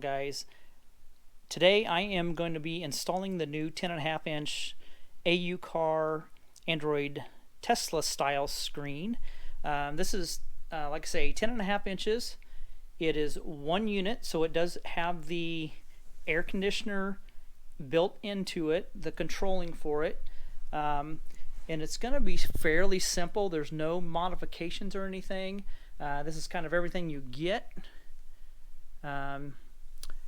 guys. Today I am going to be installing the new 10.5 inch AuCar Android Tesla style screen. This is like I say 10.5 inches. It is one unit, so it does have the air conditioner built into it, the controlling for it, and it's going to be fairly simple. There's no modifications or anything. This is kind of everything you get.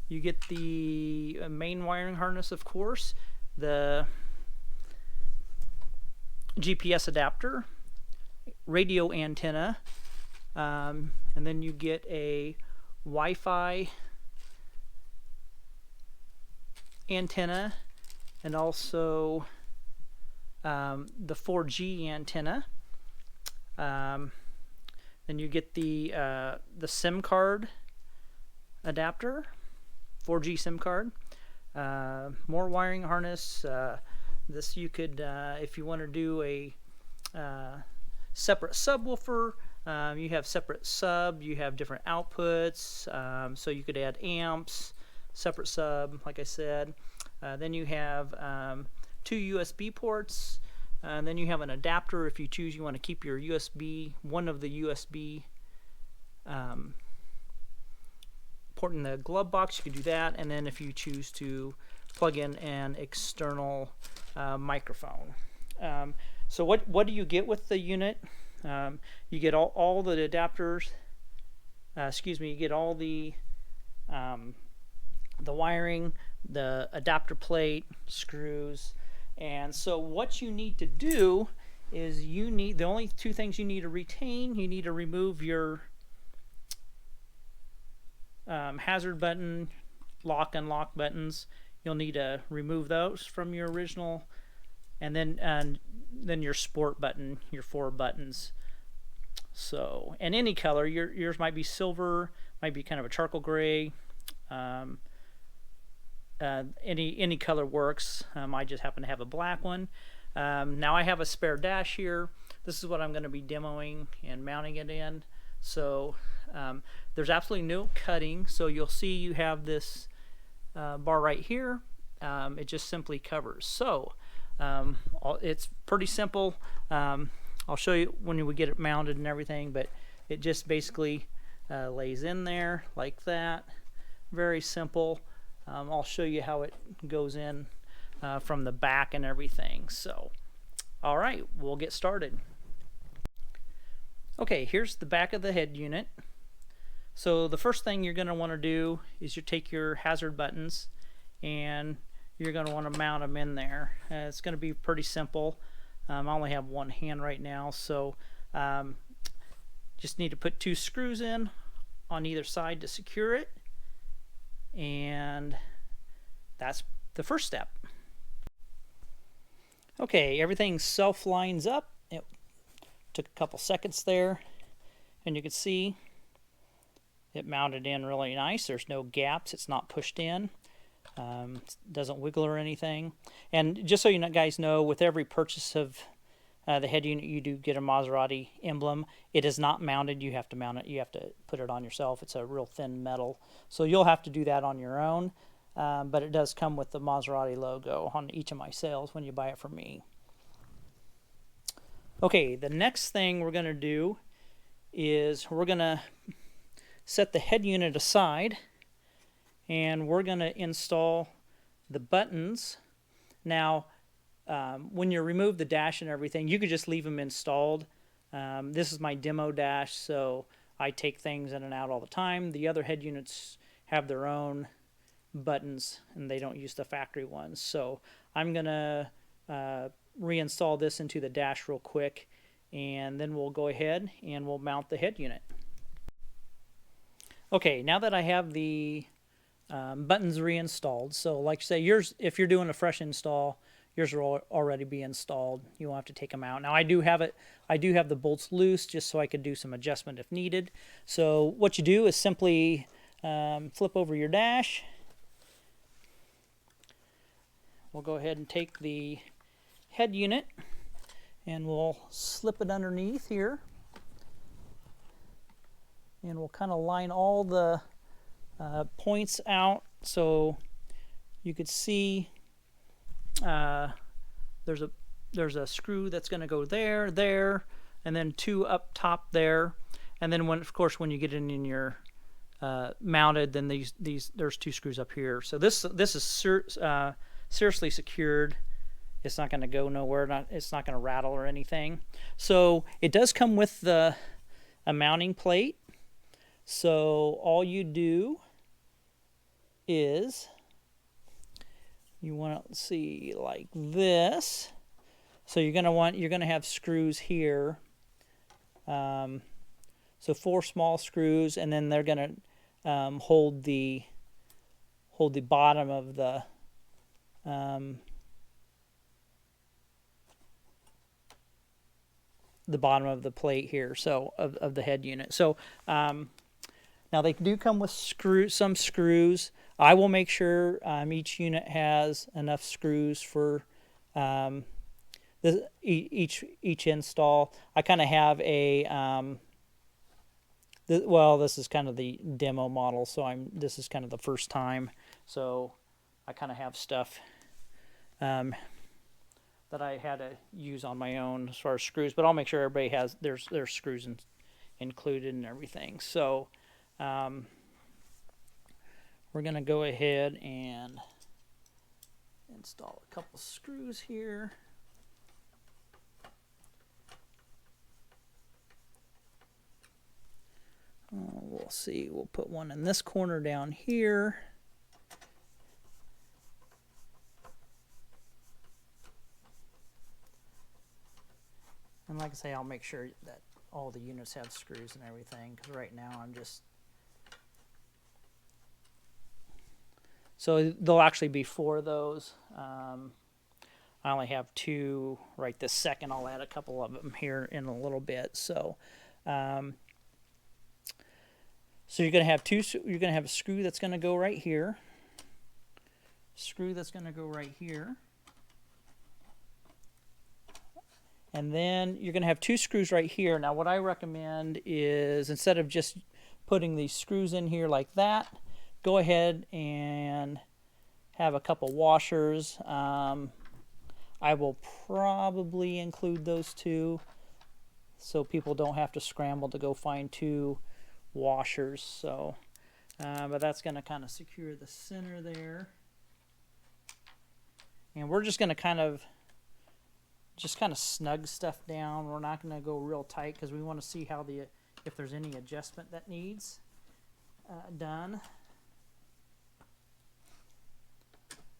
You get the main wiring harness, of course, the GPS adapter, radio antenna, and then you get a Wi-Fi antenna, and also the 4G antenna. Then you get the SIM card adapter, 4G SIM card, more wiring harness. This you could, if you want to do a separate subwoofer, you have separate sub, you have different outputs, so you could add amps, separate sub, like I said. Then you have 2 USB ports, and then you have an adapter if you choose. You want to keep your USB, one of the USB port in the glove box, you could do that. And then if you choose to plug in an external microphone. So what do you get with the unit? You get all the adapters. You get all the wiring, the adapter plate, screws. And so what you need to do is the only two things you need to retain. You need to remove your hazard button, lock, unlock buttons. You'll need to remove those from your original, and then your sport button, your 4 buttons. So, and any color, yours might be silver, might be kind of a charcoal gray. Any color works. I just happen to have a black one. Now I have a spare dash here. This is what I'm going to be demoing and mounting it in. So there's absolutely no cutting. So you'll see you have this bar right here. It just simply covers. So it's pretty simple. I'll show you when we get it mounted and everything, but it just basically lays in there like that. Very simple. I'll show you how it goes in from the back and everything. So, all right, we'll get started. Okay, here's the back of the head unit. So the first thing you're going to want to do is you take your hazard buttons and you're going to want to mount them in there. It's going to be pretty simple. I only have one hand right now, so just need to put 2 screws in on either side to secure it. And that's the first step. Okay, everything self lines up. It took a couple seconds there, and you can see it mounted in really nice. There's no gaps. It's not pushed in. Doesn't wiggle or anything. And just so you guys know, with every purchase of the head unit, you do get a Maserati emblem. It is not mounted. You have to mount it. You have to put it on yourself. It's a real thin metal, so you'll have to do that on your own. But it does come with the Maserati logo on each of my sales when you buy it from me. Okay, the next thing we're going to do is we're going to set the head unit aside, and we're going to install the buttons. Now, when you remove the dash and everything, you could just leave them installed. This is my demo dash, so I take things in and out all the time. The other head units have their own buttons, and they don't use the factory ones. So I'm going to reinstall this into the dash real quick, and then we'll go ahead and we'll mount the head unit. Okay, now that I have the buttons reinstalled, so like I say, yours, if you're doing a fresh install, yours will already be installed. You won't have to take them out. Now I do have the bolts loose just so I could do some adjustment if needed. So what you do is simply flip over your dash. We'll go ahead and take the head unit and we'll slip it underneath here. And we'll kind of line all the points out, so you could see there's a screw that's going to go there, and then 2 up top there, and then of course when you get in your mounted, then there's 2 screws up here. So this is seriously secured. It's not going to go nowhere. It's not going to rattle or anything. So it does come with a mounting plate. So all you do is you want to see like this. So you're going to have screws here. So 4 small screws, and then they're going to hold the bottom of the bottom of the plate here, so of the head unit. So now they do come with some screws. I will make sure each unit has enough screws for each install. I kind of have a well, this is kind of the demo model, so this is kind of the first time, so I kind of have stuff that I had to use on my own as far as screws, but I'll make sure everybody has there's screws included and everything. So we're going to go ahead and install a couple screws here. We'll see, we'll put one in this corner down here. And like I say, I'll make sure that all the units have screws and everything, because right now I'm just... So there'll actually be 4 of those. I only have 2 right this second. I'll add a couple of them here in a little bit. So so you're going to have you're going to have a screw that's going to go right here. Screw that's going to go right here. And then you're going to have 2 screws right here. Now what I recommend is, instead of just putting these screws in here like that, go ahead and have a couple washers. I will probably include those 2 so people don't have to scramble to go find 2 washers. So but that's going to kind of secure the center there. And we're just going to kind of snug stuff down. We're not going to go real tight because we want to see how if there's any adjustment that needs done.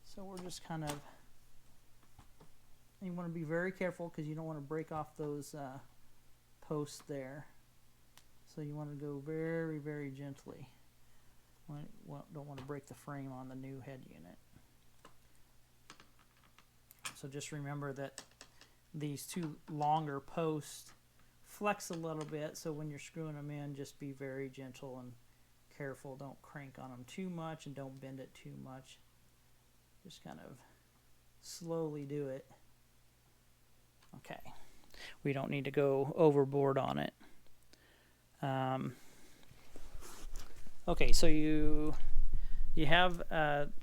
So we're just kind of, you want to be very careful because you don't want to break off those posts there. So you want to go very, very gently. Don't want to break the frame on the new head unit. So just remember that these 2 longer posts flex a little bit, so when you're screwing them in, just be very gentle and careful. Don't crank on them too much and don't bend it too much. Just kind of slowly do it. Okay, we don't need to go overboard on it. Okay, so you have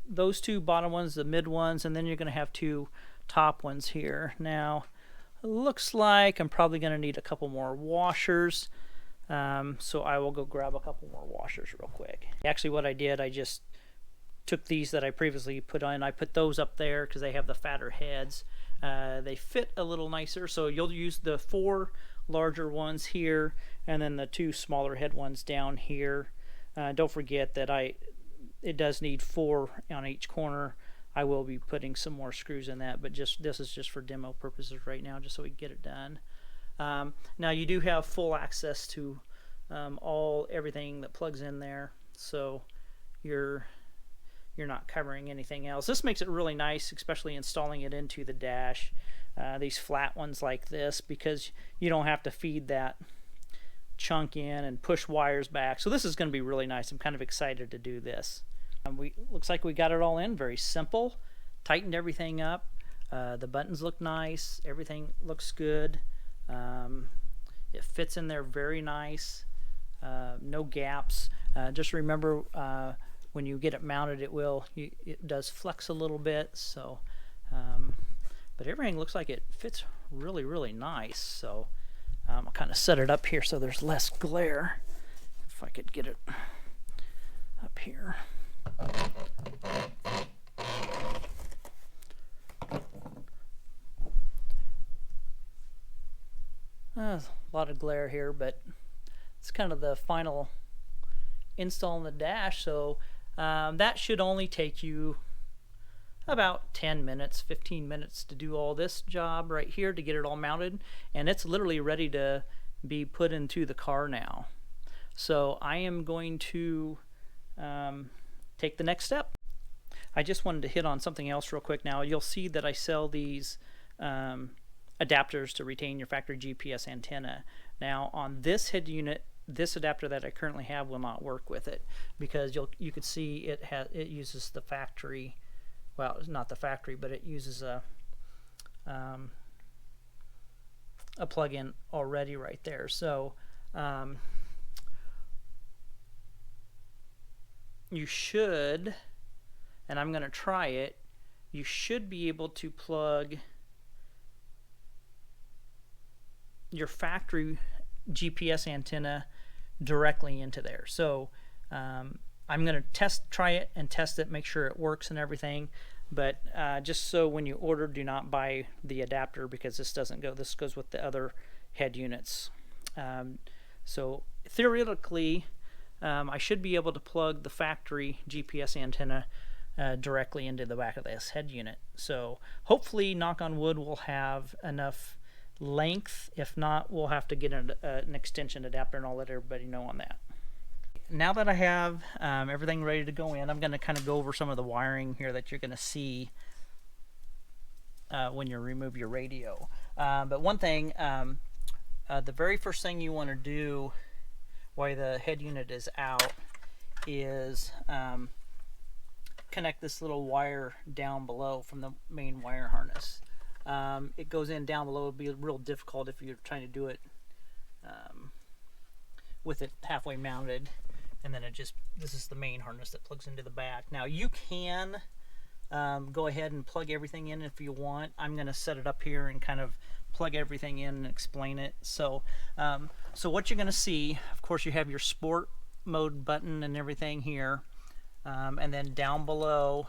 those 2 bottom ones, the mid ones, and then you're going to have 2 top ones here. Now it looks like I'm probably going to need a couple more washers, so I will go grab a couple more washers real quick. Actually what I did, I just took these that I previously put on, I put those up there because they have the fatter heads. They fit a little nicer, so you'll use the 4 larger ones here and then the 2 smaller head ones down here. Don't forget that it does need 4 on each corner. I will be putting some more screws in that, but this is just for demo purposes right now, just so we can get it done. Now you do have full access to everything that plugs in there, so you're not covering anything else. This makes it really nice, especially installing it into the dash. These flat ones like this, because you don't have to feed that chunk in and push wires back. So this is going to be really nice. I'm kind of excited to do this. Looks like we got it all in. Very simple. Tightened everything up. The buttons look nice. Everything looks good. It fits in there very nice. No gaps. Just remember when you get it mounted, it does flex a little bit. So, but everything looks like it fits really nice. So I'll kind of set it up here so there's less glare. If I could get it up here. A lot of glare here, but it's kind of the final install on the dash. So that should only take you about 10 minutes, 15 minutes to do all this job right here to get it all mounted, and it's literally ready to be put into the car now. So I am going to take the next step. I just wanted to hit on something else real quick now. You'll see that I sell these adapters to retain your factory GPS antenna. Now on this head unit, this adapter that I currently have will not work with it, because you could see it uses the factory, well, it's not the factory, but it uses a plug-in already right there. So you should, and I'm going to try it, you should be able to plug your factory GPS antenna directly into there. So I'm going to try it and test it, make sure it works and everything. But just so when you order, do not buy the adapter, because this doesn't go. This goes with the other head units. So theoretically, I should be able to plug the factory GPS antenna directly into the back of this head unit. So hopefully, knock on wood, we'll have enough length. If not, we'll have to get an extension adapter, and I'll let everybody know on that. Now that I have everything ready to go in, I'm going to kind of go over some of the wiring here that you're going to see when you remove your radio. But one thing, the very first thing you want to do while the head unit is out is connect this little wire down below from the main wire harness. It goes in down below. It'll be real difficult if you're trying to do it with it halfway mounted, and then this is the main harness that plugs into the back. Now you can go ahead and plug everything in if you want. I'm going to set it up here and kind of plug everything in and explain it. So so what you're going to see, of course, you have your sport mode button and everything here, and then down below,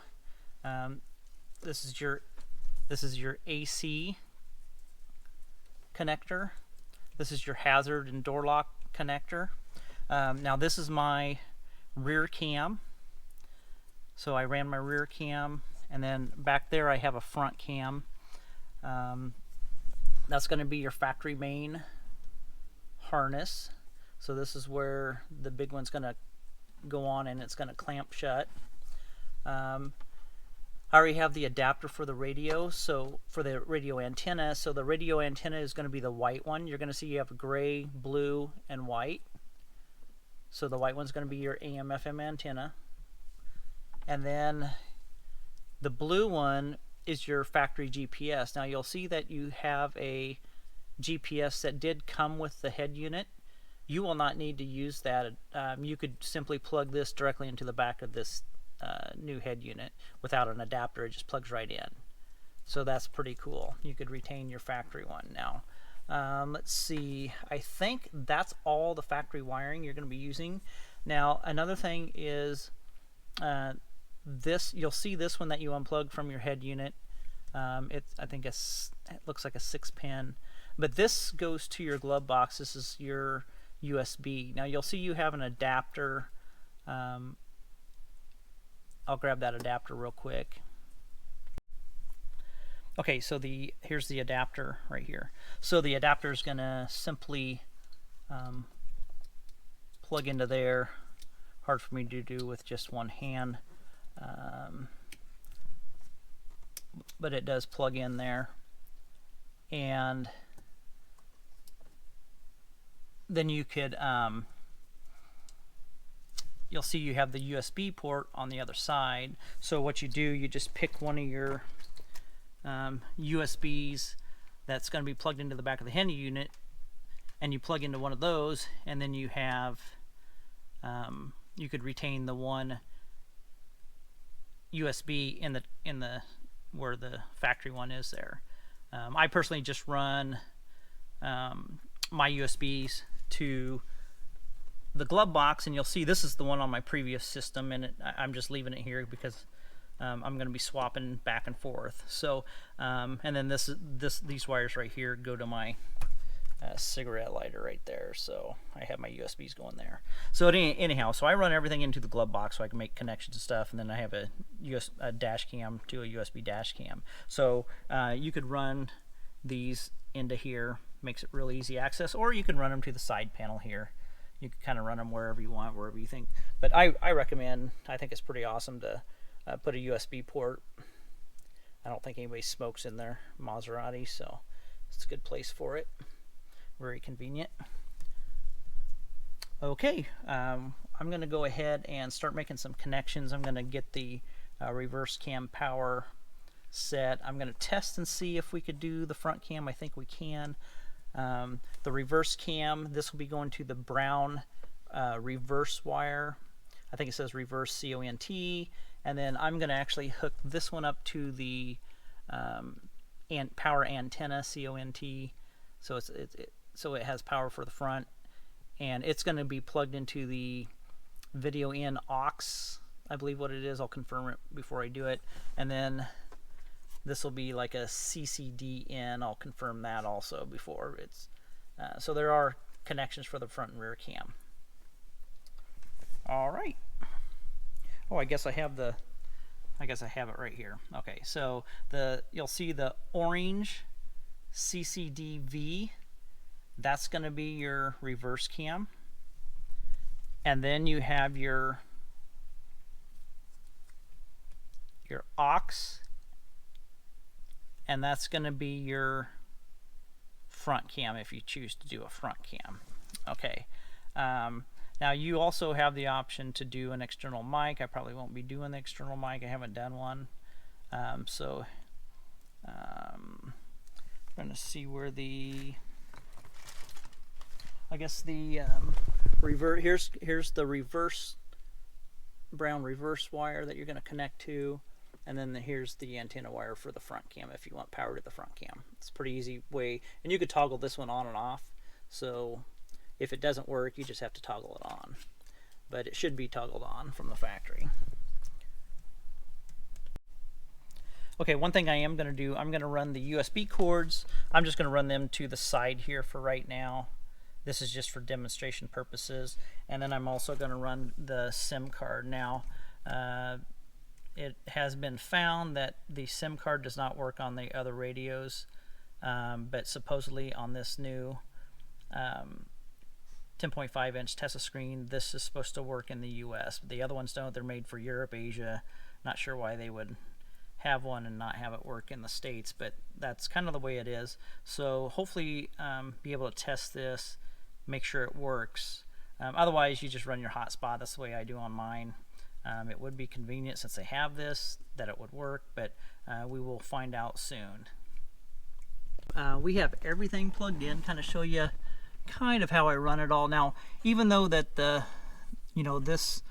this is your AC connector. This is your hazard and door lock connector. Now this is my rear cam. So I ran my rear cam, and then back there I have a front cam. That's going to be your factory main harness. So this is where the big one's going to go on, and it's going to clamp shut. I already have the adapter for the radio, so for the radio antenna. So the radio antenna is going to be the white one. You're going to see you have gray, blue, and white. So the white one's going to be your AM/FM antenna. And then the blue one is your factory GPS. Now you'll see that you have a GPS that did come with the head unit. You will not need to use that. You could simply plug this directly into the back of this new head unit without an adapter. It just plugs right in. So that's pretty cool. You could retain your factory one. Now let's see, I think that's all the factory wiring you're going to be using. Now another thing is you'll see this one that you unplug from your head unit. I think it looks like a 6-pin, but this goes to your glove box. This is your USB. Now you'll see you have an adapter. I'll grab that adapter real quick. Okay, so here's the adapter right here. So the adapter is going to simply plug into there. Hard for me to do with just one hand, but it does plug in there. And then you could you'll see you have the USB port on the other side. So what you do, you just pick one of your USBs that's going to be plugged into the back of the head unit, and you plug into one of those, and then you have you could retain the one USB in the where the factory one is there. I personally just run my USBs to the glove box, and you'll see this is the one on my previous system, and I'm just leaving it here because I'm going to be swapping back and forth. So and then these wires right here go to my cigarette lighter right there, so I have my USBs going there. So anyhow, so I run everything into the glove box so I can make connections and stuff, and then I have a dash cam to a USB dash cam. So you could run these into here, makes it real easy access, or you can run them to the side panel here. You can kind of run them wherever you want, wherever you think. But I recommend, I think it's pretty awesome to put a USB port. I don't think anybody smokes in their Maserati, so it's a good place for it. Very convenient. Okay, I'm going to go ahead and start making some connections. I'm going to get the reverse cam power set. I'm going to test and see if we could do the front cam. I think we can. The reverse cam, this will be going to the brown reverse wire. I think it says reverse CONT. And then I'm going to actually hook this one up to the power antenna CONT. So it has power for the front, and it's going to be plugged into the video in aux, I believe what it is. I'll confirm it before I do it. And then this will be like a CCD in. I'll confirm that also before it's so there are connections for the front and rear cam. All right. Oh, I guess I have it right here. Okay, so you'll see the orange CCDV. That's going to be your reverse cam, and then you have your aux, and that's going to be your front cam if you choose to do a front cam. Okay, now you also have the option to do an external mic. I probably won't be doing the external mic. I haven't done one, so I'm going to see where I guess the here's the reverse brown reverse wire that you're going to connect to, and then here's the antenna wire for the front cam if you want power to the front cam. It's a pretty easy way, and you could toggle this one on and off, so if it doesn't work you just have to toggle it on, but it should be toggled on from the factory. Okay, one thing I am going to do, I'm going to run the USB cords. I'm just going to run them to the side here for right now. This is just for demonstration purposes, and then I'm also going to run the SIM card. Now, it has been found that the SIM card does not work on the other radios, but supposedly on this new 10.5 inch Tesla screen, this is supposed to work in the US. The other ones don't. They're made for Europe, Asia. Not sure why they would have one and not have it work in the States, but that's kind of the way it is. So hopefully be able to test this, make sure it works. Otherwise you just run your hotspot. That's the way I do on mine. It would be convenient since they have this that it would work, but we will find out soon. We have everything plugged in, kind of show you kind of how I run it all. Now, even though that this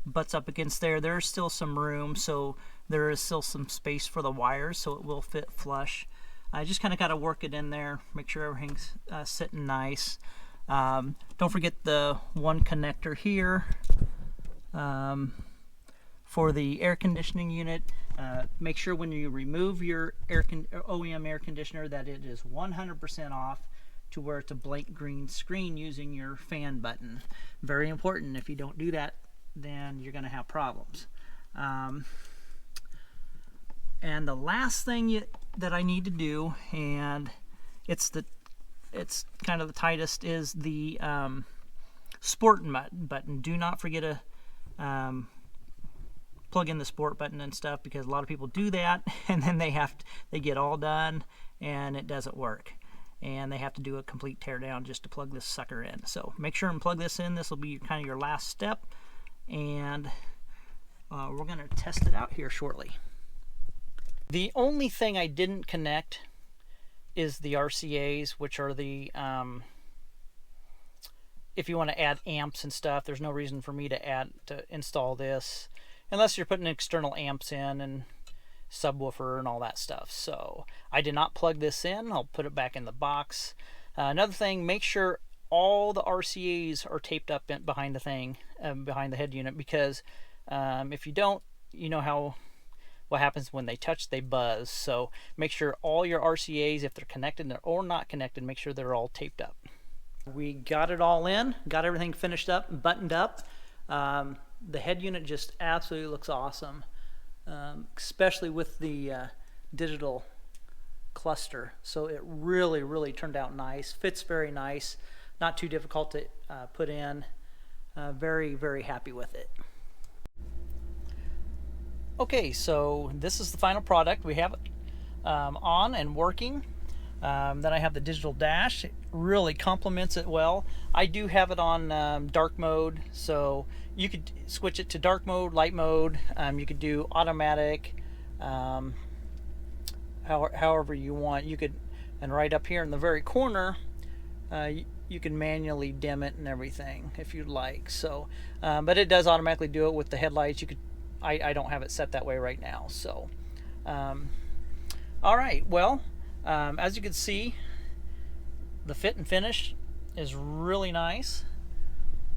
butts up against there's still some room, so there is still some space for the wires, so it will fit flush. I just kind of got to work it in there, make sure everything's sitting nice. Don't forget the one connector here for the air conditioning unit. Make sure when you remove your OEM air conditioner that it is 100% off to where it's a blank green screen using your fan button. Very important. If you don't do that, then you're going to have problems. And the last thing that I need to do, and it's kind of the tightest, is the sport button. Do not forget to plug in the sport button and stuff, because a lot of people do that and then they get all done and it doesn't work, and they have to do a complete teardown just to plug this sucker in. So make sure and plug this in. This will be kind of your last step, and we're going to test it out here shortly. The only thing I didn't connect is the RCAs, which are the if you want to add amps and stuff, there's no reason for me to install this unless you're putting external amps in and subwoofer and all that stuff. So I did not plug this in. I'll put it back in the box. Another thing, make sure all the RCAs are taped up behind the thing, behind the head unit, because if you don't, you know what happens when they touch, they buzz. So make sure all your RCAs, if they're connected or not connected, make sure they're all taped up. We got it all in, got everything finished up and buttoned up. The head unit just absolutely looks awesome, especially with the digital cluster. So it really turned out nice, fits very nice, not too difficult to put in. Very happy with it. Okay, so this is the final product. We have it on and working. Then I have the digital dash. It really complements it well. I do have it on dark mode, so you could switch it to dark mode, light mode. You could do automatic, however you want. You could, and right up here in the very corner, you can manually dim it and everything if you'd like. So, but it does automatically do it with the headlights. You could. I don't have it set that way right now. So, all right. Well, as you can see, the fit and finish is really nice.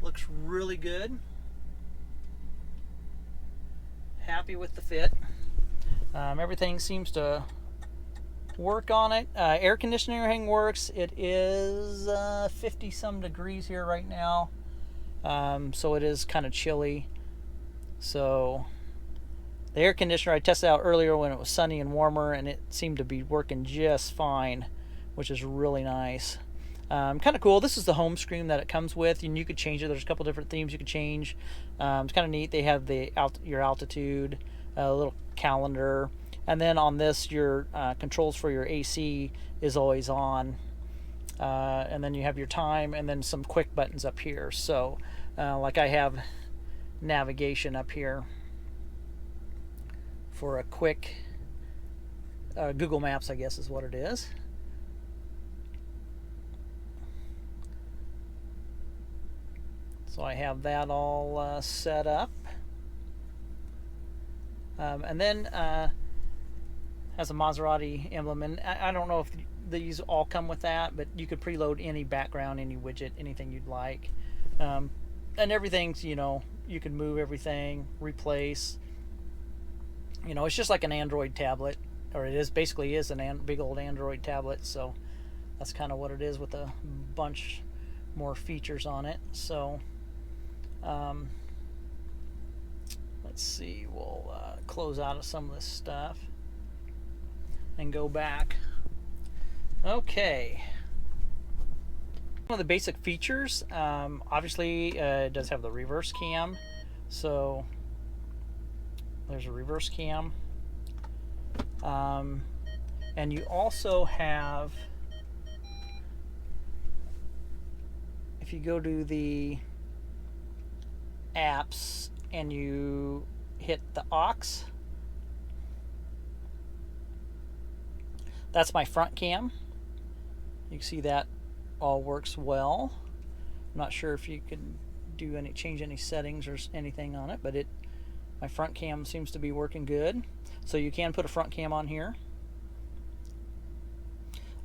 Looks really good. Happy with the fit. Everything seems to work on it. Air conditioning everything works. It is 50 some degrees here right now, so it is kind of chilly. So the air conditioner I tested out earlier when it was sunny and warmer, and it seemed to be working just fine, which is really nice. Kind of cool. This is the home screen that it comes with, and you could change it. There's a couple different themes you could change. It's kind of neat. They have your altitude, a little calendar, and then on this, your controls for your AC is always on, and then you have your time, and then some quick buttons up here. So, like I have navigation up here for a quick Google Maps, I guess is what it is. So I have that all set up. And then has a Maserati emblem, and I don't know if these all come with that, but you could preload any background, any widget, anything you'd like. And everything's, you can move everything, replace. It's just like an Android tablet, or it is basically is an big old Android tablet. So that's kind of what it is, with a bunch more features on it. So let's see, we'll close out of some of this stuff and go back. Okay. One of the basic features, obviously it does have the reverse cam. So there's a reverse cam. And you also have, if you go to the apps and you hit the aux, that's my front cam. You can see that all works well. I'm not sure if you can change any settings or anything on it, but my front cam seems to be working good. So you can put a front cam on here.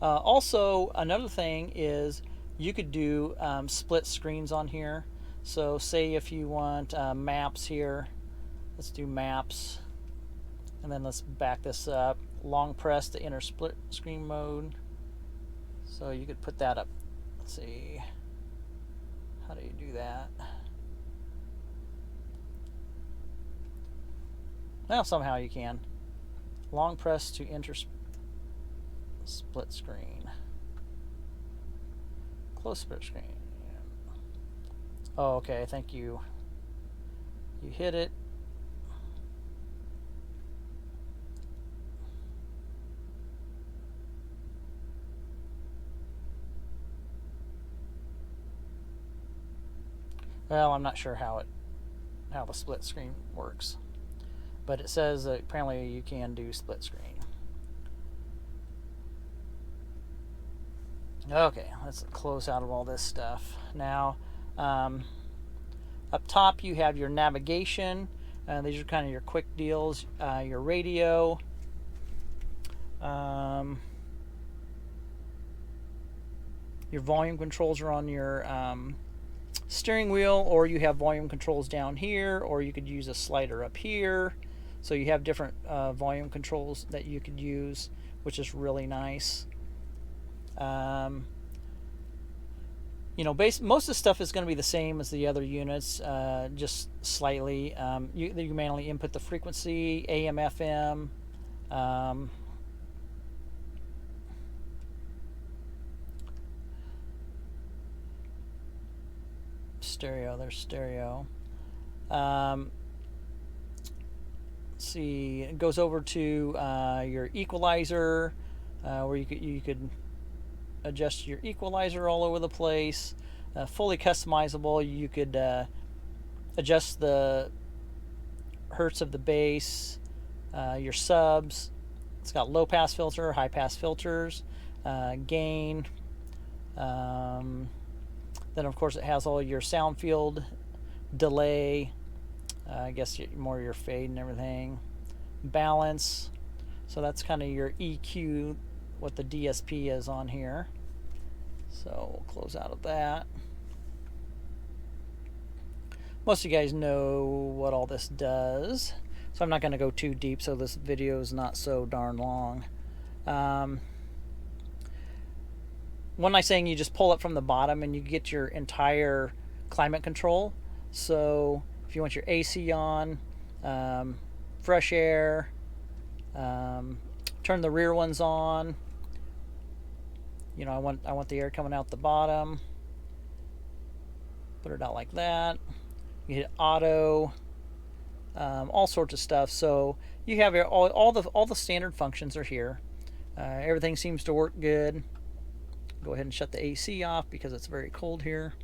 Also, another thing is you could do split screens on here. So say if you want maps here, let's do maps, and then let's back this up. Long press to enter split screen mode. So you could put that up. Let's see, how do you do that? Well, somehow you can. Long press to enter split screen. Close split screen. Oh, okay, I think you hit it. Well, I'm not sure how the split screen works, but it says that apparently you can do split screen. Okay, let's close out of all this stuff. Now, Up top you have your navigation. These are kind of your quick deals. Your radio. Your volume controls are on your steering wheel, or you have volume controls down here, or you could use a slider up here. So you have different volume controls that you could use, which is really nice. You know, most of the stuff is going to be the same as the other units, just slightly. You manually input the frequency, AM, FM. Stereo, there's stereo. Let's see, it goes over to your equalizer, where you could adjust your equalizer all over the place. Fully customizable. You could adjust the hertz of the bass, your subs. It's got low pass filter, high pass filters, gain. Then of course it has all your sound field, delay, I guess more your fade and everything, balance. So that's kind of your EQ, what the DSP is on here. So we'll close out of that. Most of you guys know what all this does, so I'm not going to go too deep, so this video is not so darn long. One nice thing, you just pull it from the bottom and you get your entire climate control. So if you want your AC on, fresh air, turn the rear ones on. You know, I want the air coming out the bottom. Put it out like that. You hit auto, all sorts of stuff. So you have all the standard functions are here. Everything seems to work good. Go ahead and shut the AC off because it's very cold here.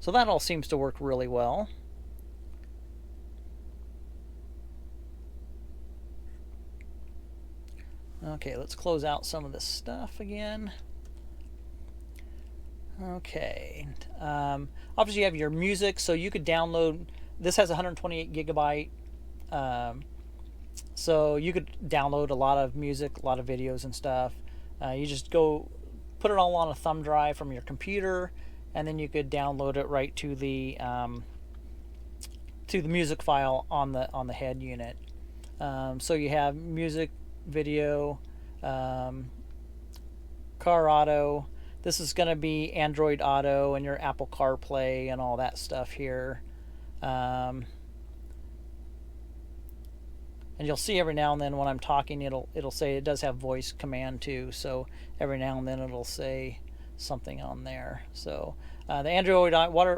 So that all seems to work really well. Okay, let's close out some of this stuff again. Okay, obviously you have your music, so you could download. This has 128 gigabyte, so you could download a lot of music, a lot of videos and stuff. You just go put it all on a thumb drive from your computer, and then you could download it right to the music file on the head unit. So you have music, video, car auto. This is going to be Android Auto and your Apple CarPlay and all that stuff here. And you'll see every now and then when I'm talking, it'll say it does have voice command too. So every now and then it'll say something on there. So the Android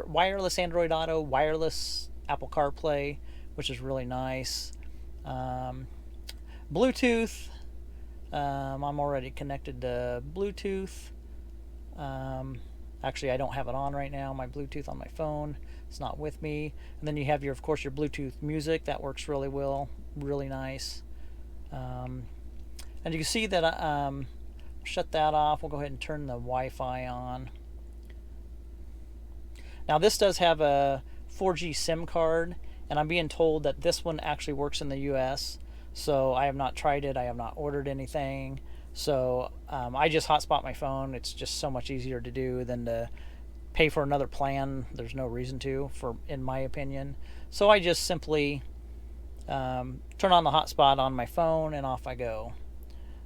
wireless Android Auto, wireless Apple CarPlay, which is really nice. Bluetooth. I'm already connected to Bluetooth. Actually, I don't have it on right now. My Bluetooth on my phone, it's not with me. And then you have of course your Bluetooth music. That works really well, really nice. And you can see that shut that off. We'll go ahead and turn the Wi-Fi on. Now this does have a 4G SIM card, and I'm being told that this one actually works in the US. So I have not tried it. I have not ordered anything. So I just hotspot my phone. It's just so much easier to do than to pay for another plan. There's no reason to, in my opinion. So I just simply turn on the hotspot on my phone and off I go.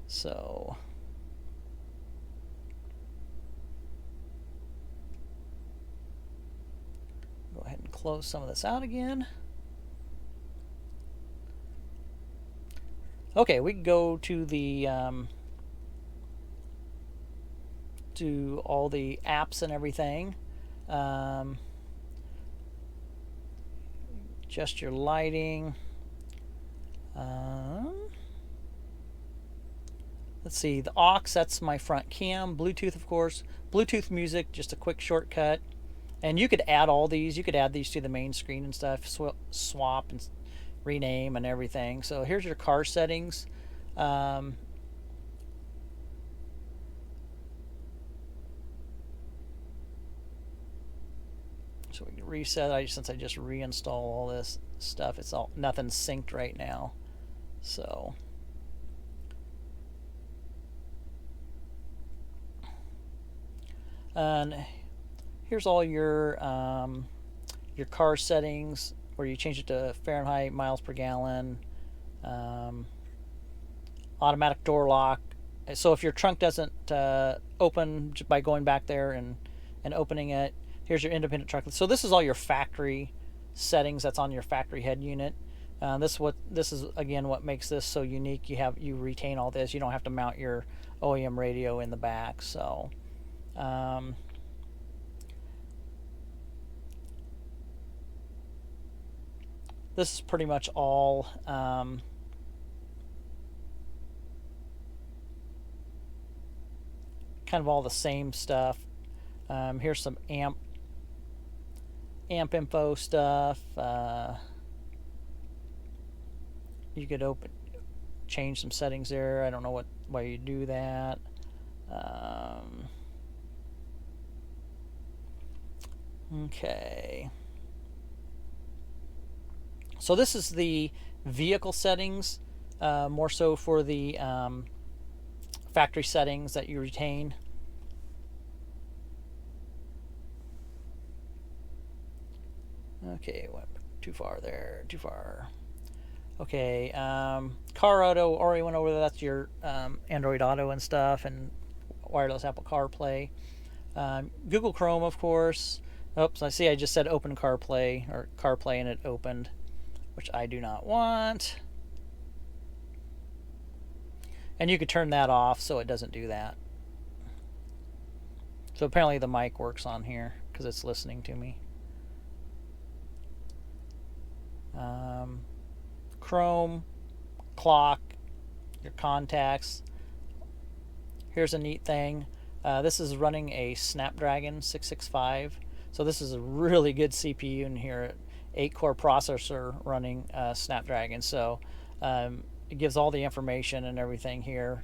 So go ahead and close some of this out again. Okay, we can go to the to all the apps and everything. Adjust your lighting. Let's see, the aux, that's my front cam. Bluetooth, of course. Bluetooth music, just a quick shortcut. And you could add all these. You could add these to the main screen and stuff. Swap and rename and everything. So here's your car settings. So we can reset. Since I just reinstall all this stuff, it's all nothing's synced right now. So and here's all your car settings, where you change it to Fahrenheit, miles per gallon, automatic door lock. So if your trunk doesn't open by going back there and opening it, here's your independent trunk. So this is all your factory settings that's on your factory head unit. This is again what makes this so unique. You retain all this. You don't have to mount your OEM radio in the back. So this is pretty much all kind of all the same stuff. Here's some amp info stuff. You could change some settings there. I don't know why you do that. Okay. So this is the vehicle settings, more so for the factory settings that you retain. Okay, went too far there, too far. Okay, Car Auto, already went over that. That's your Android Auto and stuff, and wireless Apple CarPlay. Google Chrome, of course. Oops, I see I just said open CarPlay, or CarPlay, and it opened, which I do not want. And you could turn that off so it doesn't do that. So apparently the mic works on here because it's listening to me. Chrome, clock, your contacts. Here's a neat thing. This is running a Snapdragon 665. So this is a really good CPU in here. 8-core processor running Snapdragon. So it gives all the information and everything here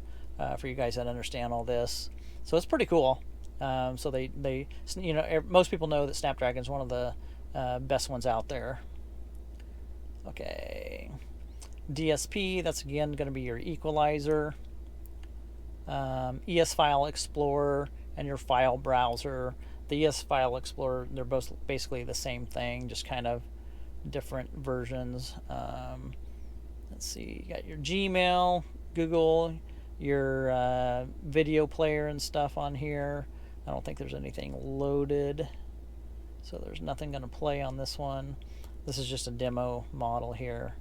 for you guys that understand all this. So it's pretty cool. So they most people know that Snapdragon is one of the best ones out there. Okay, DSP, that's again going to be your equalizer. ES File Explorer and your file browser. The ES File Explorer, they're both basically the same thing, just kind of different versions. Let's see, you got your Gmail, Google, your video player and stuff on here. I don't think there's anything loaded, so there's nothing going to play on this one. This is just a demo model here.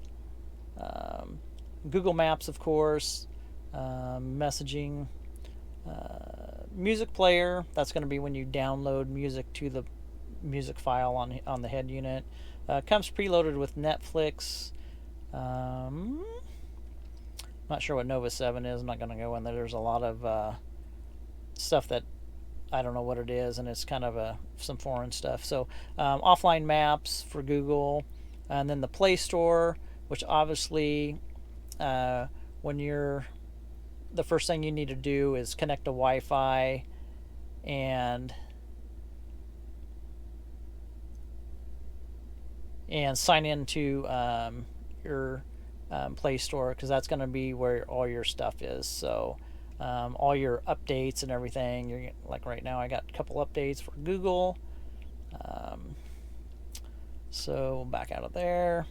Google Maps, of course, messaging, music player. That's going to be when you download music to the music file on the head unit. Comes preloaded with Netflix. Not sure what Nova 7 is. I'm not going to go in there. There's a lot of stuff that I don't know what it is, and it's kind of some foreign stuff. So offline maps for Google, and then the Play Store, which obviously when the first thing you need to do is connect to Wi-Fi and sign into your Play Store, because that's going to be where all your stuff is. So all your updates and everything, like right now I got a couple updates for Google. So back out of there.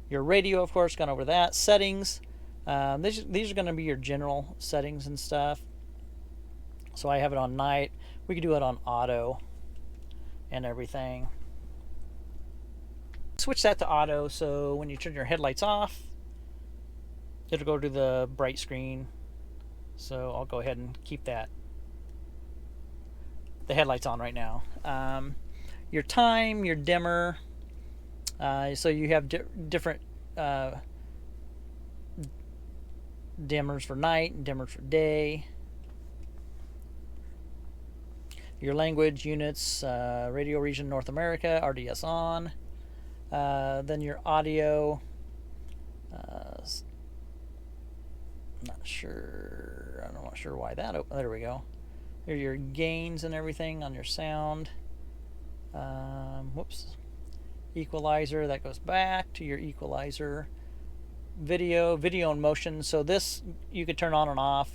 Your radio, of course, gone over that. Settings, these are going to be your general settings and stuff. So I have it on night. We could do it on auto and everything. Switch that to auto, so when you turn your headlights off, it'll go to the bright screen. So I'll go ahead and keep the headlights on right now. Your time, your dimmer. So you have different dimmers for night and dimmers for day. Your language units, radio region North America, RDS on. Then your audio. I'm not sure why that opened. There we go. Here are your gains and everything on your sound. Whoops. Equalizer, that goes back to your equalizer. Video in motion. So this you could turn on and off.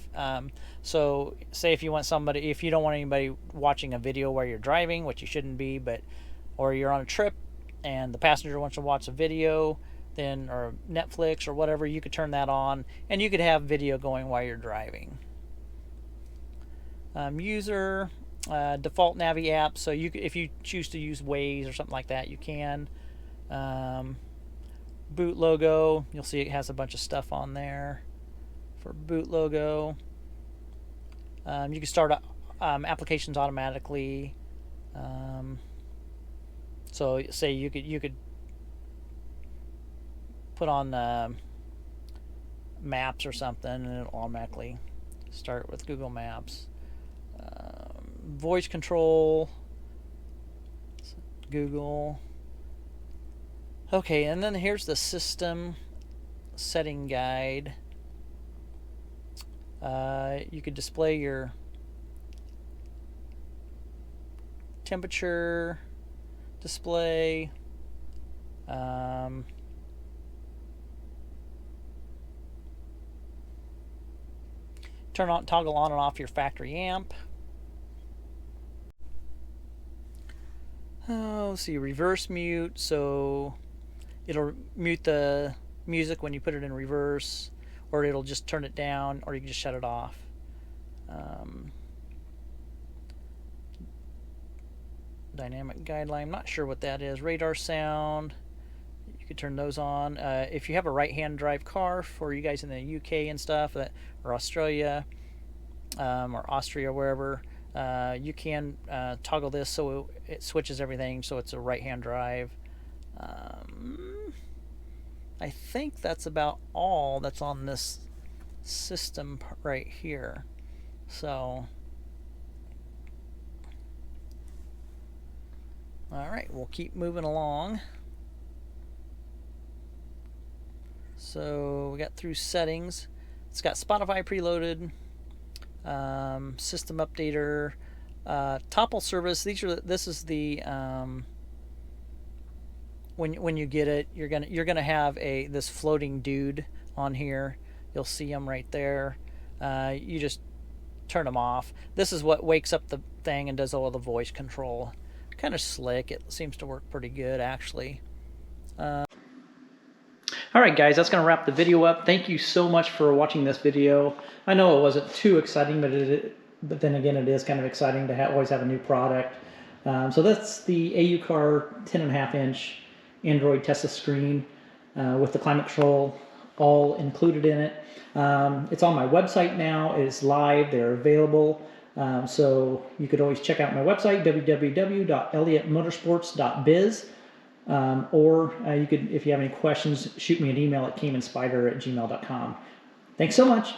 So say if you don't want anybody watching a video while you're driving, which you shouldn't be, or you're on a trip and the passenger wants to watch a video, then, or Netflix or whatever, you could turn that on and you could have video going while you're driving. User, default Navi app. So if you choose to use Waze or something like that, you can. Boot logo, you'll see it has a bunch of stuff on there for boot logo. You can start applications automatically. So say you could put on Maps or something, and it'll automatically start with Google Maps. Voice control, Google. Okay, and then here's the system setting guide. You could display your temperature display. Toggle on and off your factory amp. Let's see, reverse mute, so it'll mute the music when you put it in reverse, or it'll just turn it down, or you can just shut it off. Dynamic guideline, I'm not sure what that is. Radar sound, you could turn those on. If you have a right-hand drive car, for you guys in the UK and stuff, or Australia, or Austria, wherever, you can toggle this so it switches everything so it's a right-hand drive. I think that's about all that's on this system right here. So, all right, we'll keep moving along. So we got through settings. It's got Spotify preloaded, system updater, topple service. This is the when you get it, you're gonna have this floating dude on here. You'll see him right there. You just turn them off. This is what wakes up the thing and does all the voice control. Kind of slick. It seems to work pretty good, actually. Alright guys, that's going to wrap the video up. Thank you so much for watching this video. I know it wasn't too exciting, but then again it is kind of exciting to always have a new product. So that's the AuCar 10.5 inch Android Tesla screen with the climate control all included in it. It's on my website now. It is live. They're available. So you could always check out my website, www.elliottmotorsports.biz. Or you could, if you have any questions, shoot me an email at Caymanspyder@gmail.com. Thanks so much.